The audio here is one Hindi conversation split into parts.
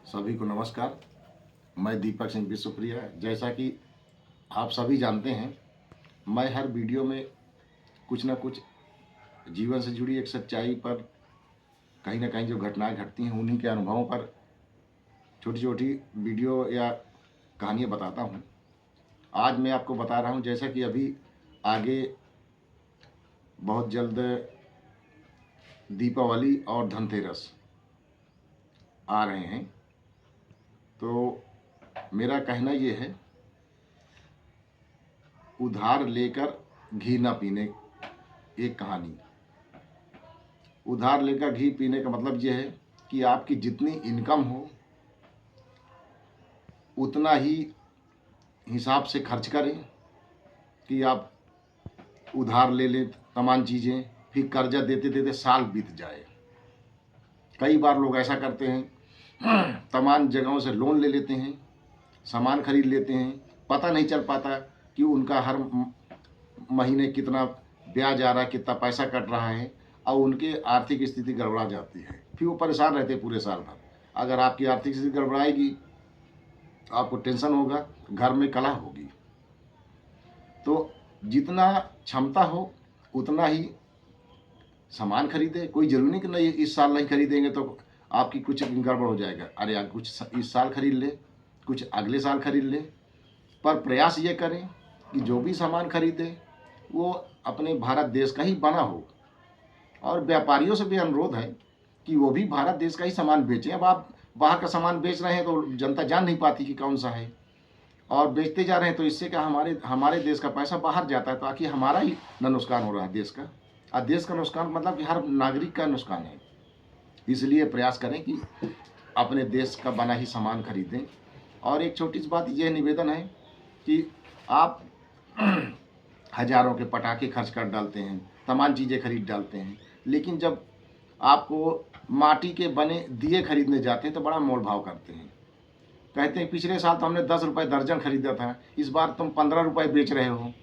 सभी को नमस्कार। मैं दीपक सिंह विश्वप्रिया। जैसा कि आप सभी जानते हैं, मैं हर वीडियो में कुछ ना कुछ जीवन से जुड़ी एक सच्चाई पर, कहीं ना कहीं जो घटनाएं घटती हैं उन्हीं के अनुभवों पर छोटी छोटी वीडियो या कहानियाँ बताता हूँ। आज मैं आपको बता रहा हूँ, जैसा कि अभी आगे बहुत जल्द दीपावली और धनतेरस आ रहे हैं, तो मेरा कहना ये है, उधार लेकर घी ना पीने। एक कहानी। उधार लेकर घी पीने का मतलब यह है कि आपकी जितनी इनकम हो उतना ही हिसाब से खर्च करें, कि आप उधार ले लें तमाम चीज़ें, फिर कर्जा देते देते साल बीत जाए। कई बार लोग ऐसा करते हैं, तमाम जगहों से लोन ले लेते हैं, सामान खरीद लेते हैं, पता नहीं चल पाता कि उनका हर महीने कितना ब्याज आ रहा है, कितना पैसा कट रहा है, और उनके आर्थिक स्थिति गड़बड़ा जाती है। फिर वो परेशान रहते पूरे साल भर। अगर आपकी आर्थिक स्थिति गड़बड़ाएगी, आपको टेंशन होगा, घर में कलह होगी। तो जितना क्षमता हो उतना ही सामान खरीदे। कोई जरूरी नहीं कि नहीं इस साल नहीं खरीदेंगे तो आपकी कुछ गड़बड़ हो जाएगा। अरे यार, कुछ इस साल खरीद ले, कुछ अगले साल खरीद ले, पर प्रयास ये करें कि जो भी सामान खरीदे वो अपने भारत देश का ही बना हो। और व्यापारियों से भी अनुरोध है कि वो भी भारत देश का ही सामान बेचें। अब आप बाहर का सामान बेच रहे हैं तो जनता जान नहीं पाती कि कौन सा है, और बेचते जा रहे हैं, तो इससे क्या हमारे देश का पैसा बाहर जाता है, ताकि हमारा ही न नुकसान हो रहा है देश का। और देश का नुकसान मतलब कि हर नागरिक का नुकसान है। इसलिए प्रयास करें कि अपने देश का बना ही सामान खरीदें। और एक छोटी सी बात यह निवेदन है कि आप हजारों के पटाखे खर्च कर डालते हैं, तमाम चीज़ें खरीद डालते हैं, लेकिन जब आपको माटी के बने दिए खरीदने जाते हैं तो बड़ा मोल भाव करते हैं। कहते हैं पिछले साल तो हमने 10 रुपये दर्जन खरीदा था, इस बार तुम 15 रुपये बेच रहे हो।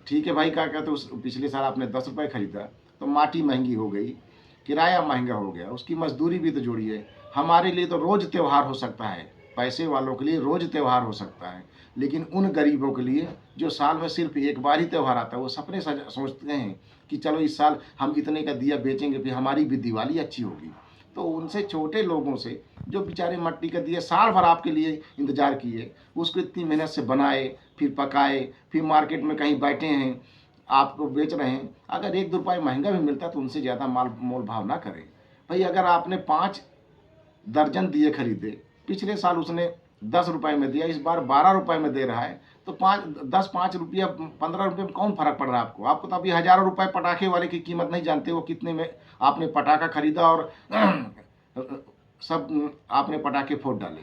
ठीक है भाई, क्या कहते, उस पिछले साल आपने 10 रुपये खरीदा तो माटी महंगी हो गई, किराया महंगा हो गया, उसकी मजदूरी भी तो जुड़ी है। हमारे लिए तो रोज़ त्यौहार हो सकता है, पैसे वालों के लिए रोज़ त्यौहार हो सकता है, लेकिन उन गरीबों के लिए जो साल में सिर्फ एक बार ही त्यौहार आता है, वो सपने सोचते हैं कि चलो इस साल हम इतने का दिया बेचेंगे, फिर हमारी भी दिवाली अच्छी होगी। तो उनसे छोटे लोगों से, जो बेचारे मट्टी का दिया साल भर आपके लिए इंतज़ार किए, उसको इतनी मेहनत से बनाए, फिर पकाए, फिर मार्केट में कहीं बैठे हैं, आपको बेच रहे हैं, अगर 1-2 रुपये महंगा भी मिलता है तो उनसे ज़्यादा मोल भाव ना करें। भाई, अगर आपने 5 दर्जन दिए खरीदे, पिछले साल उसने 10 रुपये में दिया, इस बार 12 रुपये में दे रहा है, तो 5 रुपया 15 रुपये में कौन फर्क पड़ रहा है आपको? आपको तो अभी हज़ारों रुपये पटाखे वाले की कीमत नहीं जानते हो, कितने में आपने पटाखा खरीदा और सब आपने पटाखे फोड़ डाले,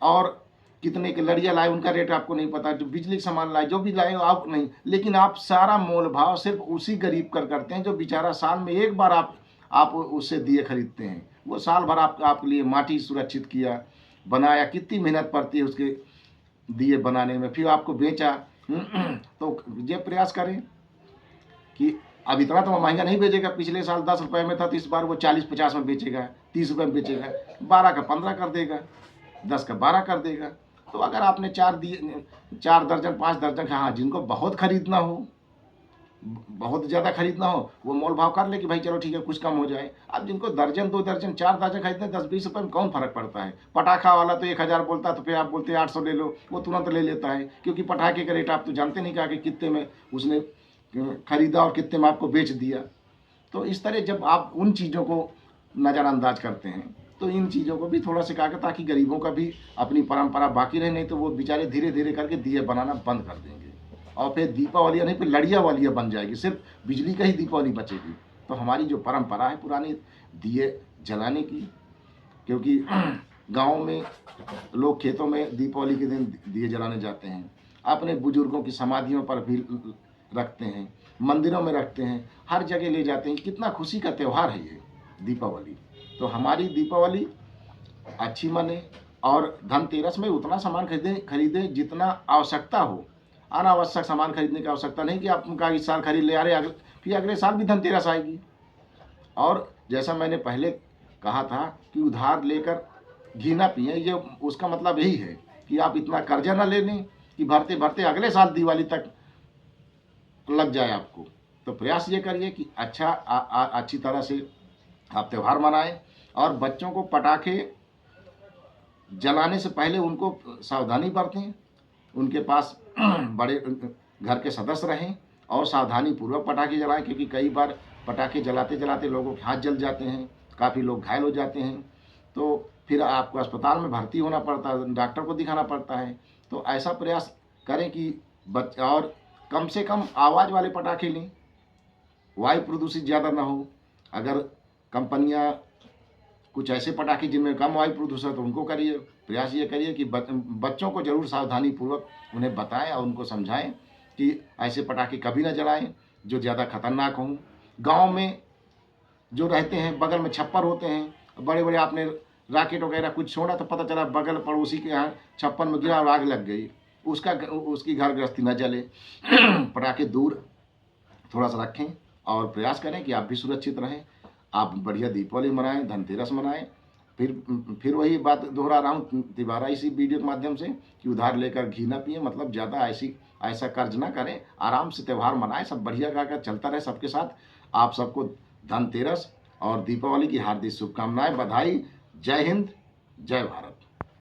और कितने के लड़िया लाए उनका रेट आपको नहीं पता, जो बिजली का सामान लाए, जो भी लाए आप नहीं, लेकिन आप सारा मोल भाव सिर्फ उसी गरीब कर करते हैं जो बेचारा साल में एक बार आप उससे दिए खरीदते हैं। वो साल भर आपके लिए माटी सुरक्षित किया, बनाया, कितनी मेहनत पड़ती है उसके दिए बनाने में, फिर आपको बेचा। तो ये प्रयास करें कि अब इतना तो महंगा नहीं बेचेगा। पिछले साल 10 रुपये में था तो इस बार वो 40-50 में बेचेगा, 30 रुपये में बेचेगा, 12 का 15 कर देगा, 10 का 12 कर देगा। तो अगर आपने 4 दर्जन 5 दर्जन, हाँ, जिनको बहुत खरीदना हो, बहुत ज़्यादा खरीदना हो, वो मोल भाव कर ले कि भाई चलो ठीक है, कुछ कम हो जाए। अब जिनको दर्जन 2 दर्जन 4 दर्जन खरीदने, 10-20 रुपये में कौन फ़र्क पड़ता है? पटाखा वाला तो 1000 बोलता है, तो फिर आप बोलते हैं 800 ले लो, वो तुरंत ले लेता है, क्योंकि पटाखे का रेट आप तो जानते नहीं कि कितने में उसने खरीदा और कितने में आपको बेच दिया। तो इस तरह जब आप उन चीज़ों को नज़रअंदाज करते हैं तो इन चीज़ों को भी थोड़ा सिखा के, ताकि गरीबों का भी अपनी परंपरा बाकी रहे, नहीं तो वो बेचारे धीरे धीरे करके दिए बनाना बंद कर देंगे, और फिर दीपावली नहीं, फिर लड़िया वालियाँ बन जाएगी, सिर्फ बिजली का ही दीपावली बचेगी। तो हमारी जो परंपरा है पुरानी दिए जलाने की, क्योंकि गाँव में लोग खेतों में दीपावली के दिन दिए जलाने जाते हैं, अपने बुजुर्गों की समाधियों पर भी रखते हैं, मंदिरों में रखते हैं, हर जगह ले जाते हैं। कितना खुशी का त्यौहार है ये दीपावली। तो हमारी दीपावली अच्छी मने, और धनतेरस में उतना सामान खरीदें जितना आवश्यकता हो। अनावश्यक सामान खरीदने की आवश्यकता नहीं कि आप उनका इस साल खरीद ले, अरे फिर अगले साल भी धनतेरस आएगी। और जैसा मैंने पहले कहा था कि उधार लेकर घी ना पिए। ये उसका मतलब यही है कि आप इतना कर्जा ना ले लें कि भरते भरते अगले साल दिवाली तक लग जाए आपको। तो प्रयास ये करिए कि अच्छी तरह से आप त्यौहार मनाएं, और बच्चों को पटाखे जलाने से पहले उनको सावधानी बरतें। उनके पास बड़े घर के सदस्य रहें और सावधानी पूर्वक पटाखे जलाएं, क्योंकि कई बार पटाखे जलाते जलाते लोगों के हाथ जल जाते हैं, काफ़ी लोग घायल हो जाते हैं। तो फिर आपको अस्पताल में भर्ती होना पड़ता है, डॉक्टर को दिखाना पड़ता है। तो ऐसा प्रयास करें कि और कम से कम आवाज़ वाले पटाखे लें, वायु प्रदूषित ज़्यादा ना हो। अगर कंपनियां कुछ ऐसे पटाखे जिनमें कम वायु प्रदूषण, तो उनको करिए। प्रयास ये करिए कि बच्चों को ज़रूर सावधानी पूर्वक उन्हें बताएं और उनको समझाएं कि ऐसे पटाखे कभी ना जलाएं जो ज़्यादा खतरनाक हों। गांव में जो रहते हैं, बगल में छप्पर होते हैं, बड़े बड़े आपने राकेट वगैरह कुछ छोड़ा तो पता चला बगल पड़ोसी के यहाँ छप्पर में गिरा और आग लग गई, उसकी घर गृहस्थी न जले। पटाखे दूर थोड़ा सा रखें और प्रयास करें कि आप भी सुरक्षित रहें। आप बढ़िया दीपावली मनाएं, धनतेरस मनाएं। फिर वही बात दोहरा रहा हूँ दोबारा इसी वीडियो के माध्यम से कि उधार लेकर घी ना पिए, मतलब ज़्यादा ऐसा कर्ज ना करें, आराम से त्यौहार मनाएं, सब बढ़िया का चलता रहे सबके साथ। आप सबको धनतेरस और दीपावली की हार्दिक शुभकामनाएं, बधाई। जय हिंद, जय भारत।